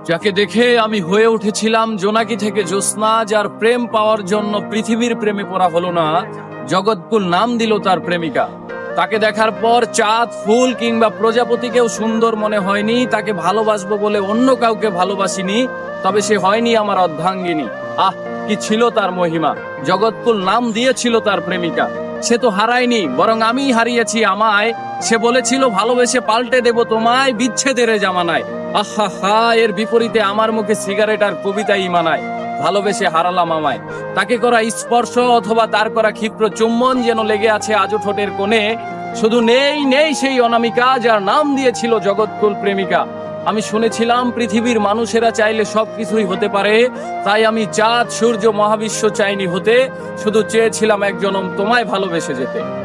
যাকে দেখে আমি হয়ে উঠেছিলাম জোনাকি থেকে জ্যোৎস্না, যার প্রেম পাওয়ার জন্য পৃথিবীর প্রেমে পড়া হলো না, জগৎকুল নাম দিল তার প্রেমিকা। তাকে দেখার পর চাঁদ, ফুল কিংবা প্রজাপতিকেও সুন্দর মনে হয়নি। তাকে ভালোবাসবো বলে অন্য কাউকে ভালোবাসিনি, তবে সে হয়নি আমার অর্ধাঙ্গিনী। আহ, কি ছিল তার মহিমা! জগৎকুল নাম দিয়েছিল তার প্রেমিকা। সে তো হারায়নি, বরং আমিই হারিয়েছি আমায়। সে বলেছিল ভালোবেসে পাল্টে দেব তোমায় বিচ্ছেদের এ জামানায়। আহা হা, এর বিপরীতে আমার মুখে সিগারেট আর কবিতাই মানায়। ভালোবেসে হারালাম আমায়। তাকে করা স্পর্শ অথবা তার করা ক্ষিপ্র চুম্বন যেন লেগে আছে আজও ঠোঁটের কোণে। শুধু নেই নেই সেই অনামিকা, যার নাম দিয়েছিল জগৎকুল প্রেমিকা। আমি শুনেছিলাম পৃথিবীর মানুষেরা চাইলে সবকিছুই হতে পারে, তাই আমি চাঁদ, সূর্য, মহাবিশ্ব চাইনি হতে, শুধু চেয়েছিলাম এক জনম তোমায় ভালোবেসে যেতে।